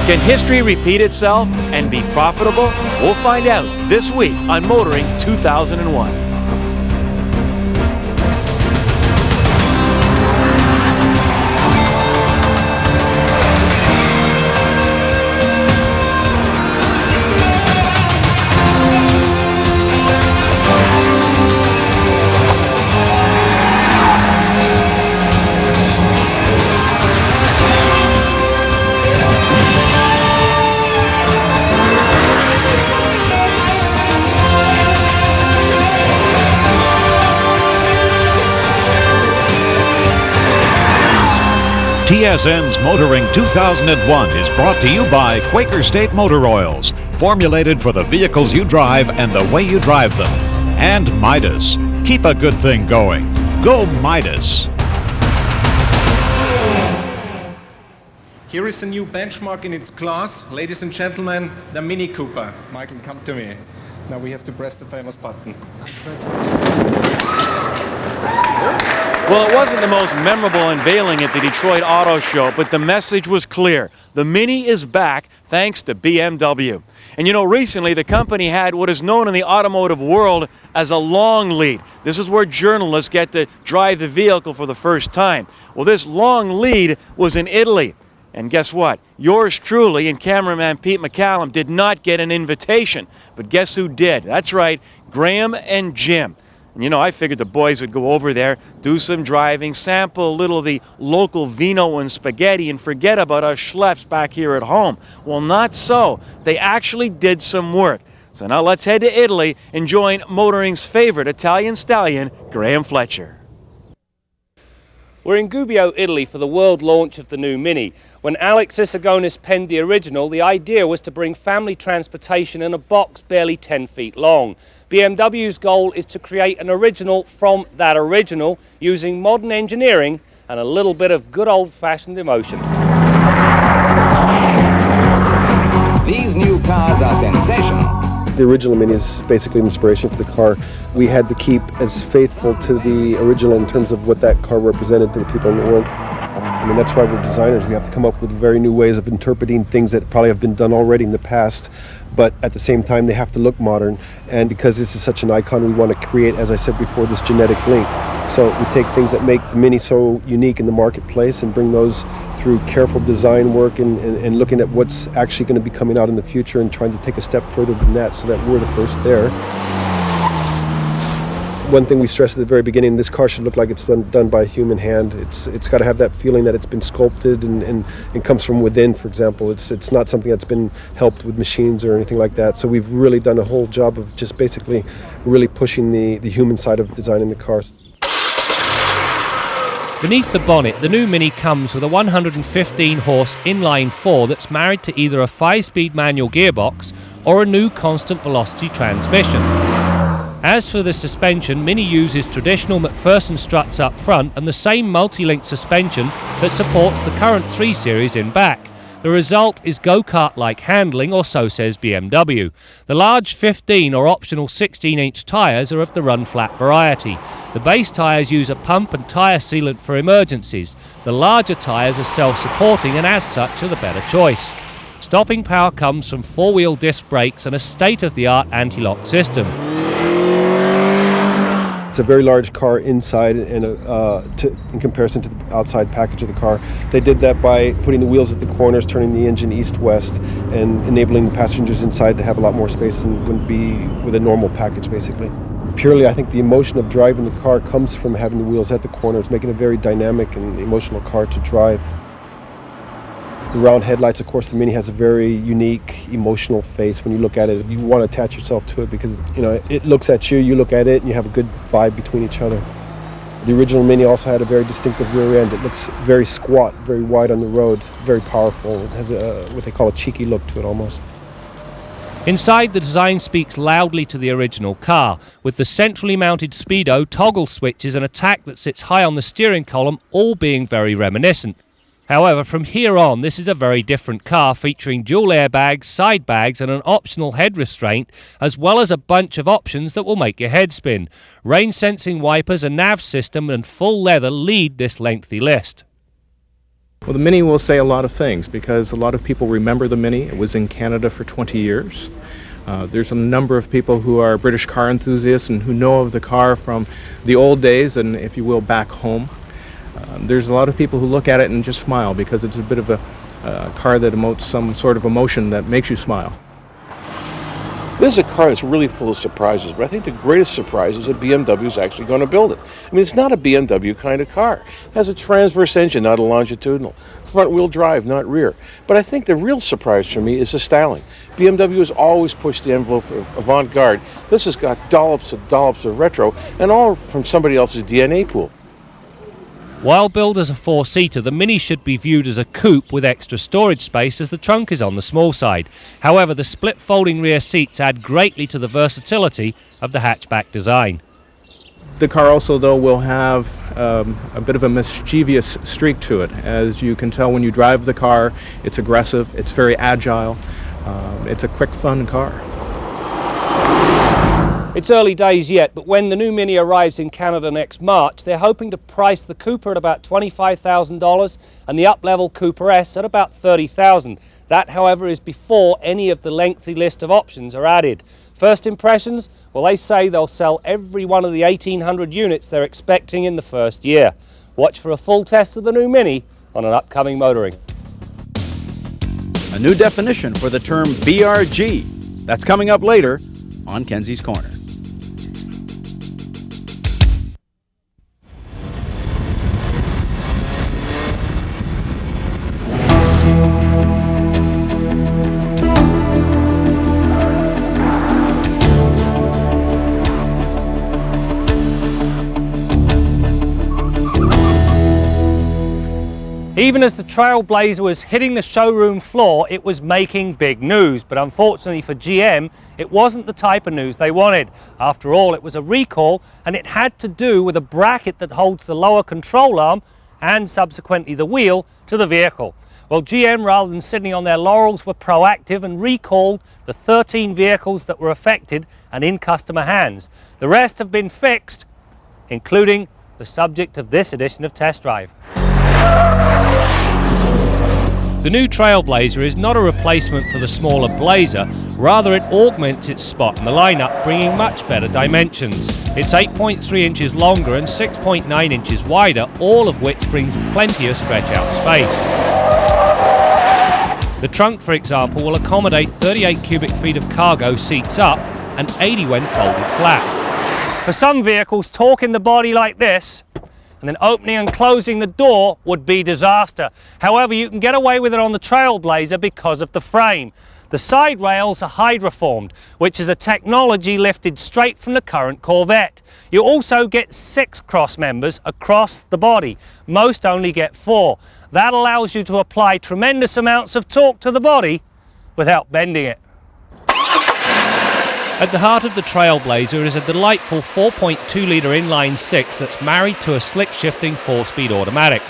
Can history repeat itself and be profitable? We'll find out this week on Motoring 2001. TSN's Motoring 2001 is brought to you by Quaker State Motor Oils, formulated for the vehicles you drive and the way you drive them. And Midas. Keep a good thing going. Go Midas. Here is a new benchmark in its class. Ladies and gentlemen, the Mini Cooper. Michael, come to me. Now we have to press the famous button. Well, it wasn't the most memorable unveiling at the Detroit Auto Show, but the message was clear. The Mini is back thanks to BMW. And you know, recently the company had what is known in the automotive world as a long lead. This is where journalists get to drive the vehicle for the first time. Well, this long lead was in Italy. And guess what? Yours truly and cameraman Pete McCallum did not get an invitation. But guess who did? That's right, Graham and Jim. And you know, I figured the boys would go over there, do some driving, sample a little of the local vino and spaghetti, and forget about us schleps back here at home. Well, not so. They actually did some work. So now let's head to Italy and join Motoring's favorite Italian stallion, Graham Fletcher. We're in Gubbio, Italy for the world launch of the new Mini. When Alex Isagonis penned the original, the idea was to bring family transportation in a box barely 10 feet long. BMW's goal is to create an original from that original using modern engineering and a little bit of good old-fashioned emotion. These new cars are sensational. The original Mini is basically an inspiration for the car. We had to keep as faithful to the original in terms of what that car represented to the people in the world. I mean, that's why we're designers. We have to come up with very new ways of interpreting things that probably have been done already in the past, but at the same time they have to look modern. And because this is such an icon, we want to create, as I said before, this genetic link. So we take things that make the Mini so unique in the marketplace and bring those through careful design work and looking at what's actually going to be coming out in the future and trying to take a step further than that so that we're the first there. One thing we stressed at the very beginning, this car should look like it's been done by a human hand. It's got to have that feeling that it's been sculpted and comes from within, for example. It's not something that's been helped with machines or anything like that. So we've really done a whole job of just basically really pushing the human side of designing the cars. Beneath the bonnet, the new Mini comes with a 115-horse inline-4 that's married to either a 5-speed manual gearbox or a new constant velocity transmission. As for the suspension, Mini uses traditional McPherson struts up front and the same multi-link suspension that supports the current 3 Series in back. The result is go-kart-like handling, or so says BMW. The large 15 or optional 16-inch tyres are of the run-flat variety. The base tyres use a pump and tyre sealant for emergencies. The larger tyres are self-supporting and as such are the better choice. Stopping power comes from 4-wheel disc brakes and a state-of-the-art anti-lock system. It's a very large car inside and in comparison to the outside package of the car. They did that by putting the wheels at the corners, turning the engine east-west, and enabling the passengers inside to have a lot more space than would be with a normal package, basically. Purely, I think the emotion of driving the car comes from having the wheels at the corners, making it a very dynamic and emotional car to drive. The round headlights, of course, the Mini has a very unique, emotional face. When you look at it, you want to attach yourself to it because, you know, it looks at you, you look at it, and you have a good vibe between each other. The original Mini also had a very distinctive rear end. It looks very squat, very wide on the roads, very powerful. It has what they call a cheeky look to it almost. Inside, the design speaks loudly to the original car, with the centrally mounted speedo, toggle switches and a tack that sits high on the steering column all being very reminiscent. However, from here on, this is a very different car featuring dual airbags, side bags and an optional head restraint, as well as a bunch of options that will make your head spin. Rain-sensing wipers, a nav system and full leather lead this lengthy list. Well, the Mini will say a lot of things because a lot of people remember the Mini. It was in Canada for 20 years. There's a number of people who are British car enthusiasts and who know of the car from the old days and, if you will, back home. There's a lot of people who look at it and just smile because it's a bit of a car that emotes some sort of emotion that makes you smile. This is a car that's really full of surprises, but I think the greatest surprise is that BMW is actually going to build it. I mean, it's not a BMW kind of car. It has a transverse engine, not a longitudinal. Front-wheel drive, not rear. But I think the real surprise for me is the styling. BMW has always pushed the envelope for avant-garde. This has got dollops of retro, and all from somebody else's DNA pool. While billed as a four-seater, the Mini should be viewed as a coupe with extra storage space as the trunk is on the small side. However, the split folding rear seats add greatly to the versatility of the hatchback design. The car also, though, will have a bit of a mischievous streak to it. As you can tell when you drive the car, it's aggressive, it's very agile, it's a quick, fun car. It's early days yet, but when the new Mini arrives in Canada next March, they're hoping to price the Cooper at about $25,000 and the up-level Cooper S at about $30,000. That, however, is before any of the lengthy list of options are added. First impressions? Well, they say they'll sell every one of the 1,800 units they're expecting in the first year. Watch for a full test of the new Mini on an upcoming Motoring. A new definition for the term BRG. That's coming up later on Kenzie's Corner. Even as the Trailblazer was hitting the showroom floor, it was making big news. But unfortunately for GM, it wasn't the type of news they wanted. After all, it was a recall, and it had to do with a bracket that holds the lower control arm and subsequently the wheel to the vehicle. Well, GM, rather than sitting on their laurels, were proactive and recalled the 13 vehicles that were affected and in customer hands. The rest have been fixed, including the subject of this edition of Test Drive. The new Trailblazer is not a replacement for the smaller Blazer, rather it augments its spot in the lineup, bringing much better dimensions. It's 8.3 inches longer and 6.9 inches wider, all of which brings plenty of stretch out space. The trunk, for example, will accommodate 38 cubic feet of cargo seats up and 80 when folded flat. For some vehicles, torquing the body like this and then opening and closing the door would be disaster. However, you can get away with it on the Trailblazer because of the frame. The side rails are hydroformed, which is a technology lifted straight from the current Corvette. You also get 6 cross members across the body. Most only get 4. That allows you to apply tremendous amounts of torque to the body without bending it. At the heart of the Trailblazer is a delightful 4.2-litre inline-6 that's married to a slick-shifting 4-speed automatic.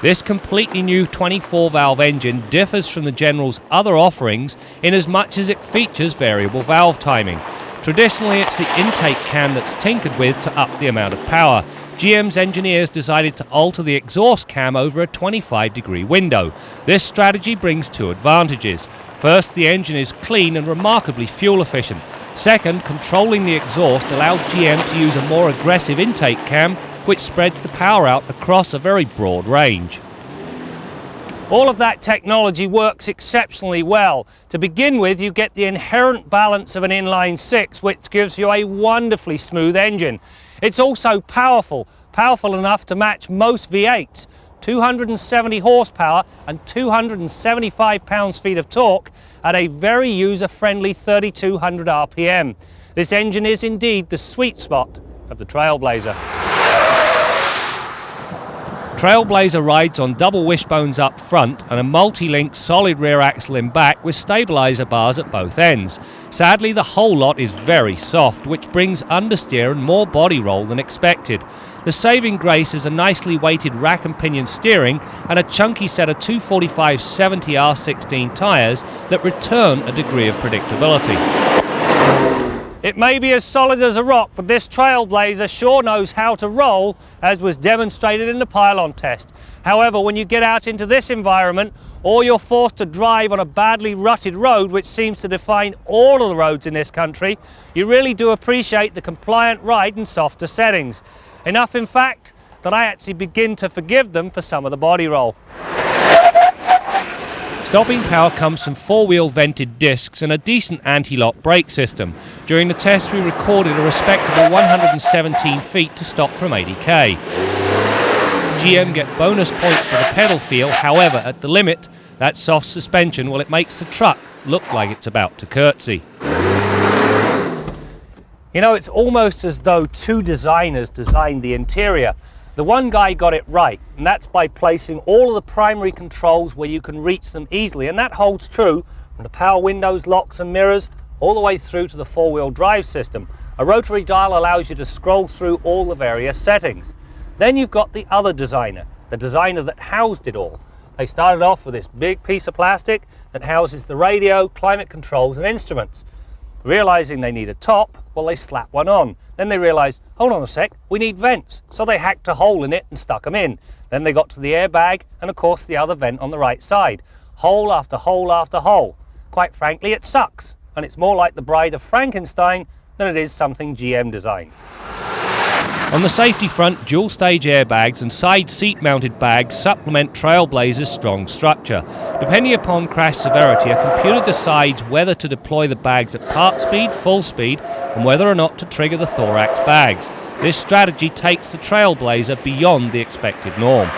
This completely new 24-valve engine differs from the General's other offerings in as much as it features variable valve timing. Traditionally, it's the intake cam that's tinkered with to up the amount of power. GM's engineers decided to alter the exhaust cam over a 25-degree window. This strategy brings 2 advantages. First, the engine is clean and remarkably fuel efficient. Second, controlling the exhaust allowed GM to use a more aggressive intake cam, which spreads the power out across a very broad range. All of that technology works exceptionally well. To begin with, you get the inherent balance of an inline-6, which gives you a wonderfully smooth engine. It's also powerful enough to match most V8s. 270 horsepower and 275 pounds-feet of torque at a very user-friendly 3,200 RPM. This engine is indeed the sweet spot of the Trailblazer. Trailblazer rides on double wishbones up front and a multi-link solid rear axle in back with stabiliser bars at both ends. Sadly, the whole lot is very soft, which brings understeer and more body roll than expected. The saving grace is a nicely weighted rack and pinion steering and a chunky set of 245/70 R16 tyres that return a degree of predictability. It may be as solid as a rock, but this Trailblazer sure knows how to roll, as was demonstrated in the pylon test. However, when you get out into this environment, or you're forced to drive on a badly rutted road, which seems to define all of the roads in this country, you really do appreciate the compliant ride in softer settings. Enough, in fact, that I actually begin to forgive them for some of the body roll. Stopping power comes from four-wheel vented discs and a decent anti-lock brake system. During the test we recorded a respectable 117 feet to stop from 80k. GM get bonus points for the pedal feel, however at the limit, that soft suspension, well, it makes the truck look like it's about to curtsy. You know, it's almost as though two designers designed the interior. The one guy got it right, and that's by placing all of the primary controls where you can reach them easily, and that holds true from the power windows, locks and mirrors, all the way through to the four-wheel drive system. A rotary dial allows you to scroll through all the various settings. Then you've got the other designer, the designer that housed it all. They started off with this big piece of plastic that houses the radio, climate controls and instruments. Realizing they need a top, well, they slapped one on. Then they realized, hold on a sec, we need vents. So they hacked a hole in it and stuck them in. Then they got to the airbag and of course the other vent on the right side. Hole after hole after hole. Quite frankly, it sucks. And it's more like the Bride of Frankenstein than it is something GM designed. On the safety front, dual stage airbags and side seat mounted bags supplement Trailblazer's strong structure. Depending upon crash severity, a computer decides whether to deploy the bags at part speed, full speed, and whether or not to trigger the thorax bags. This strategy takes the Trailblazer beyond the expected norm.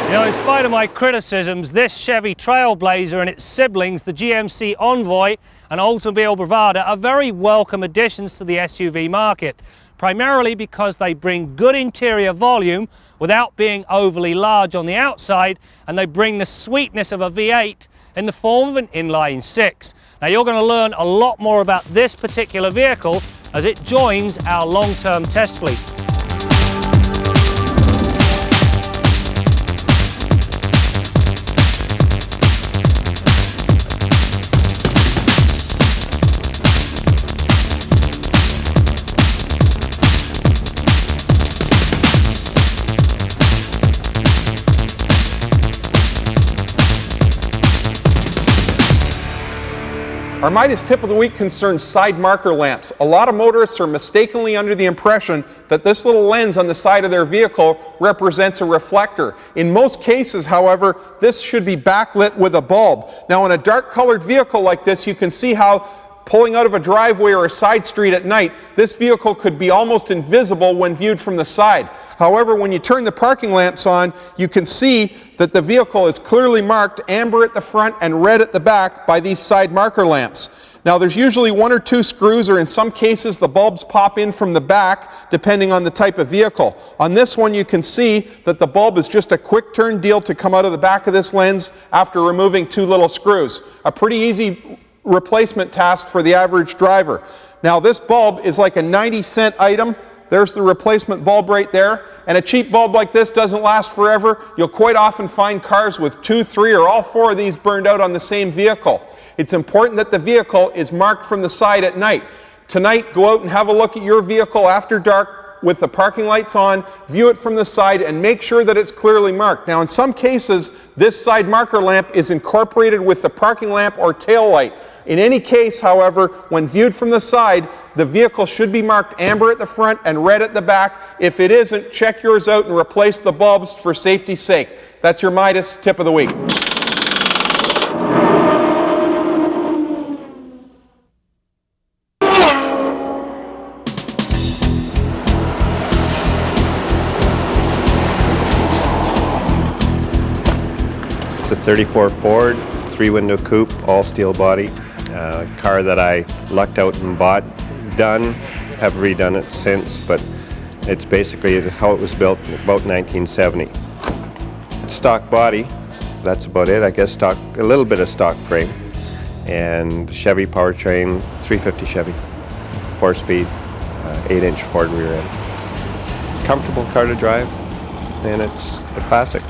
You know, in spite of my criticisms, this Chevy Trailblazer and its siblings, the GMC Envoy and Oldsmobile Bravada, are very welcome additions to the SUV market, primarily because they bring good interior volume without being overly large on the outside, and they bring the sweetness of a V8 in the form of an inline six. Now you're going to learn a lot more about this particular vehicle as it joins our long-term test fleet. Our Midas tip of the week concerns side marker lamps. A lot of motorists are mistakenly under the impression that this little lens on the side of their vehicle represents a reflector. In most cases, however, this should be backlit with a bulb. Now, in a dark colored vehicle like this, you can see how pulling out of a driveway or a side street at night, this vehicle could be almost invisible when viewed from the side. However, when you turn the parking lamps on, you can see that the vehicle is clearly marked amber at the front and red at the back by these side marker lamps. Now, there's usually one or two screws, or in some cases the bulbs pop in from the back depending on the type of vehicle. On this one you can see that the bulb is just a quick turn deal to come out of the back of this lens after removing two little screws. A pretty easy replacement task for the average driver. Now, this bulb is like a 90-cent item. There's the replacement bulb right there. And a cheap bulb like this doesn't last forever. You'll quite often find cars with 2, 3, or all 4 of these burned out on the same vehicle. It's important that the vehicle is marked from the side at night. Tonight, go out and have a look at your vehicle after dark with the parking lights on, view it from the side, and make sure that it's clearly marked. Now, in some cases, this side marker lamp is incorporated with the parking lamp or tail light. In any case, however, when viewed from the side, the vehicle should be marked amber at the front and red at the back. If it isn't, check yours out and replace the bulbs for safety's sake. That's your Midas tip of the week. It's a 34 Ford, 3-window coupe, all steel body. Car that I lucked out and bought, done, have redone it since, but it's basically how it was built about 1970. Stock body, that's about it. I guess stock, a little bit of stock frame, and Chevy powertrain, 350 Chevy, 4-speed, 8-inch Ford rear end. Comfortable car to drive, and it's a classic.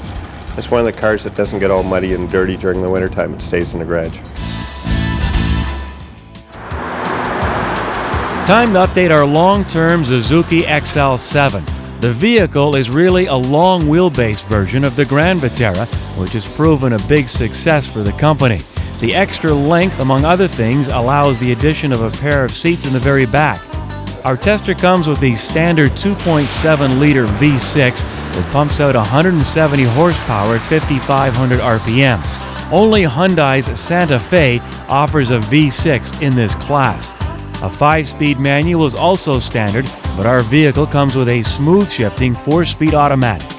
It's one of the cars that doesn't get all muddy and dirty during the wintertime. It stays in the garage. Time to update our long-term Suzuki XL7. The vehicle is really a long wheelbase version of the Grand Vitara, which has proven a big success for the company. The extra length, among other things, allows the addition of a pair of seats in the very back. Our tester comes with the standard 2.7-liter V6 that pumps out 170 horsepower at 5,500 RPM. Only Hyundai's Santa Fe offers a V6 in this class. A 5-speed manual is also standard, but our vehicle comes with a smooth-shifting 4-speed automatic.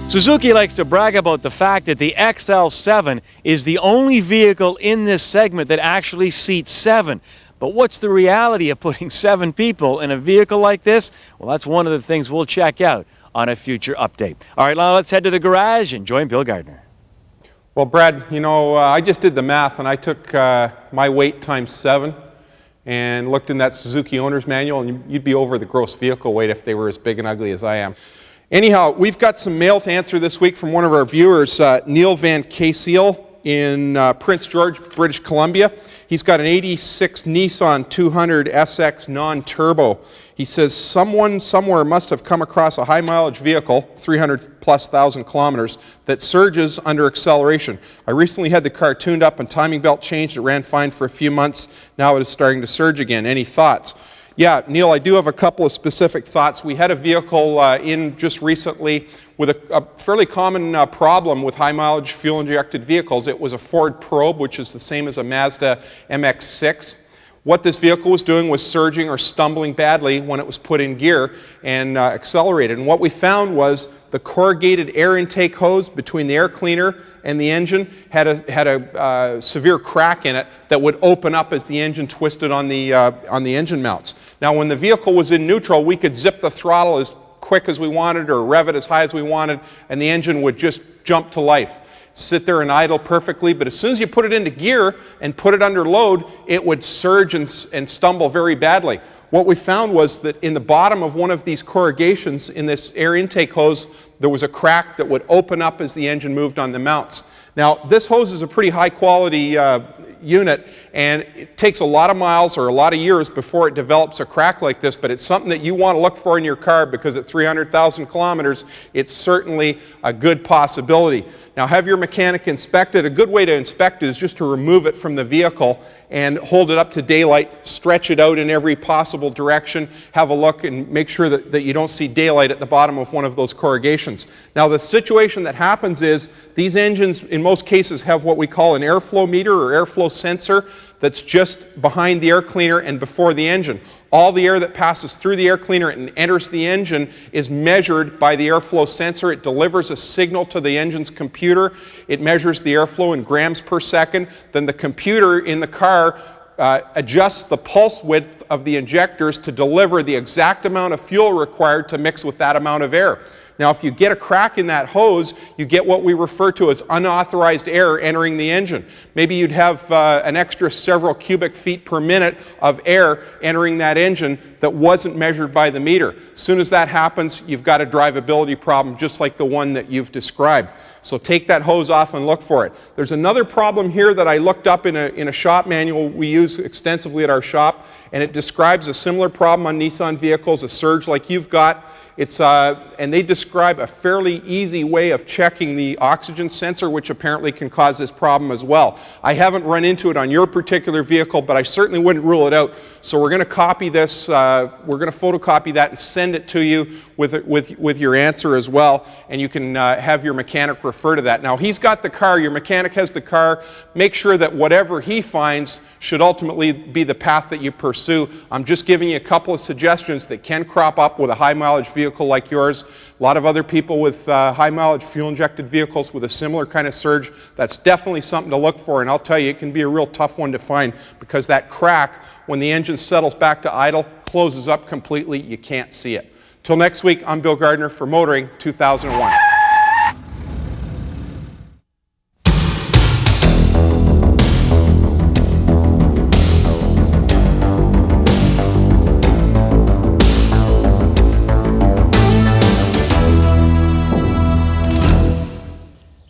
Suzuki likes to brag about the fact that the XL7 is the only vehicle in this segment that actually seats 7. But what's the reality of putting 7 people in a vehicle like this? Well, that's one of the things we'll check out on a future update. All right, now let's head to the garage and join Bill Gardner. Well, Brad, you know, I just did the math, and I took my weight times 7 and looked in that Suzuki owner's manual, and you'd be over the gross vehicle weight if they were as big and ugly as I am. Anyhow, we've got some mail to answer this week from one of our viewers, Neil Van Caseel in Prince George, British Columbia. He's got an 86 Nissan 200 SX non-turbo. He says someone somewhere must have come across a high mileage vehicle, 300,000+ kilometers, that surges under acceleration. I recently had the car tuned up and timing belt changed. It ran fine for a few months. Now it is starting to surge again. Any thoughts? Yeah, Neil, I do have a couple of specific thoughts. We had a vehicle in just recently with a fairly common problem with high mileage fuel injected vehicles. It was a Ford Probe, which is the same as a Mazda MX-6. What this vehicle was doing was surging or stumbling badly when it was put in gear and accelerated. And what we found was the corrugated air intake hose between the air cleaner and the engine had a severe crack in it that would open up as the engine twisted on the engine mounts. Now, when the vehicle was in neutral, we could zip the throttle as quick as we wanted or rev it as high as we wanted, and the engine would just jump to life. Sit there and idle perfectly, but as soon as you put it into gear and put it under load, it would surge and stumble very badly. What we found was that in the bottom of one of these corrugations in this air intake hose, there was a crack that would open up as the engine moved on the mounts. Now, this hose is a pretty high quality unit, and it takes a lot of miles or a lot of years before it develops a crack like this, but it's something that you want to look for in your car because at 300,000 kilometers, it's certainly a good possibility. Now, have your mechanic inspect it. A good way to inspect it is just to remove it from the vehicle and hold it up to daylight, stretch it out in every possible direction, have a look and make sure that you don't see daylight at the bottom of one of those corrugations. Now, the situation that happens is these engines in most cases have what we call an airflow meter or airflow sensor that's just behind the air cleaner and before the engine. All the air that passes through the air cleaner and enters the engine is measured by the airflow sensor. It delivers a signal to the engine's computer. It measures the airflow in grams per second. Then the computer in the car adjusts the pulse width of the injectors to deliver the exact amount of fuel required to mix with that amount of air. Now, if you get a crack in that hose, you get what we refer to as unauthorized air entering the engine. Maybe you'd have an extra several cubic feet per minute of air entering that engine that wasn't measured by the meter. As soon as that happens, you've got a drivability problem just like the one that you've described. So take that hose off and look for it. There's another problem here that I looked up in a shop manual we use extensively at our shop, and it describes a similar problem on Nissan vehicles, a surge like you've got. And they describe a fairly easy way of checking the oxygen sensor, which apparently can cause this problem as well. I haven't run into it on your particular vehicle, but I certainly wouldn't rule it out. So we're going to copy this, we're going to photocopy that and send it to you with your answer as well, and you can have your mechanic refer to that. Now, he's got the car, your mechanic has the car. Make sure that whatever he finds should ultimately be the path that you pursue. I'm just giving you a couple of suggestions that can crop up with a high mileage vehicle like yours. A lot of other people with high mileage fuel injected vehicles with a similar kind of surge, that's definitely something to look for, and I'll tell you, it can be a real tough one to find because that crack, when the engine settles back to idle, closes up completely. You can't see it. Till next week, I'm Bill Gardner for Motoring 2001.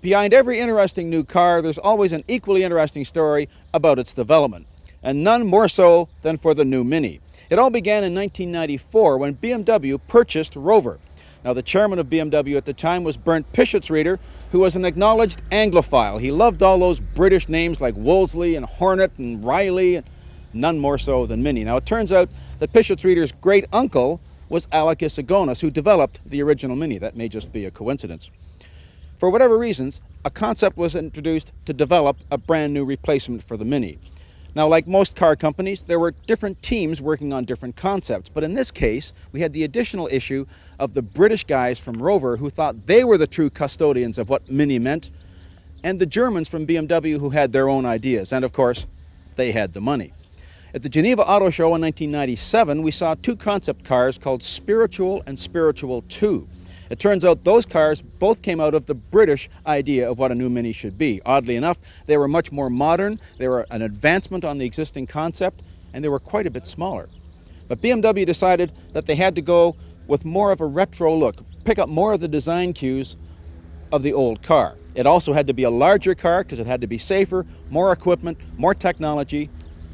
Behind every interesting new car, there's always an equally interesting story about its development. and none more so than for the new Mini. It all began in 1994 when BMW purchased Rover. Now, the chairman of BMW at the time was Bernd Pischetsrieder, who was an acknowledged Anglophile. He loved all those British names like Wolseley and Hornet and Riley, and none more so than Mini. Now, it turns out that Pischetsrieder's great uncle was Alec Isagonis, who developed the original Mini. That may just be a coincidence. For whatever reasons, a concept was introduced to develop a brand new replacement for the Mini. Now, like most car companies, there were different teams working on different concepts, but in this case, we had the additional issue of the British guys from Rover who thought they were the true custodians of what Mini meant, and the Germans from BMW who had their own ideas, and of course, they had the money. At the Geneva Auto Show in 1997, we saw two concept cars called Spiritual and Spiritual 2. It turns out those cars both came out of the British idea of what a new Mini should be. Oddly enough, they were much more modern, they were an advancement on the existing concept, and they were quite a bit smaller. But BMW decided that they had to go with more of a retro look, pick up more of the design cues of the old car. It also had to be a larger car because it had to be safer, more equipment, more technology,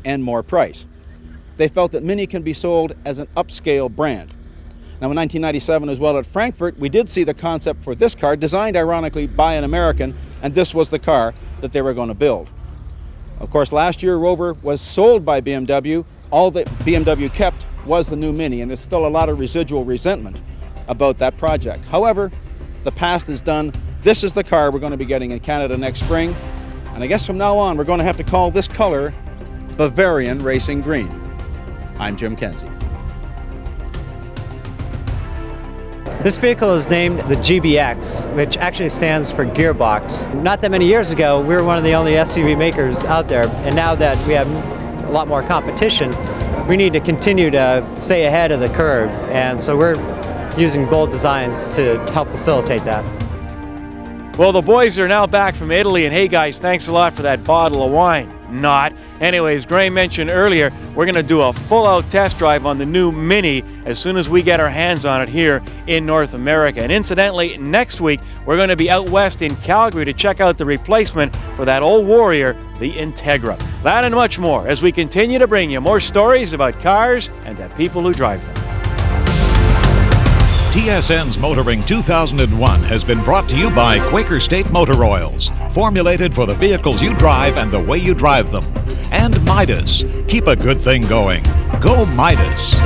and more price. They felt that Mini can be sold as an upscale brand. Now, in 1997 as well at Frankfurt, we did see the concept for this car, designed ironically by an American, and this was the car that they were going to build. Of course, last year Rover was sold by BMW. All that BMW kept was the new Mini, and there's still a lot of residual resentment about that project. However, the past is done. This is the car we're going to be getting in Canada next spring, and I guess from now on we're going to have to call this color Bavarian Racing Green. I'm Jim Kenzie. This vehicle is named the GBX, which actually stands for Gearbox. Not that many years ago, we were one of the only SUV makers out there, and now that we have a lot more competition, we need to continue to stay ahead of the curve, and so we're using bold designs to help facilitate that. Well, the boys are now back from Italy, and hey guys, thanks a lot for that bottle of wine. Not. Anyways, Gray mentioned earlier, we're going to do a full-out test drive on the new Mini as soon as we get our hands on it here in North America. And incidentally, next week, we're going to be out west in Calgary to check out the replacement for that old warrior, the Integra. That and much more as we continue to bring you more stories about cars and the people who drive them. TSN's Motoring 2001 has been brought to you by Quaker State Motor Oils, formulated for the vehicles you drive and the way you drive them. And Midas. Keep a good thing going. Go Midas.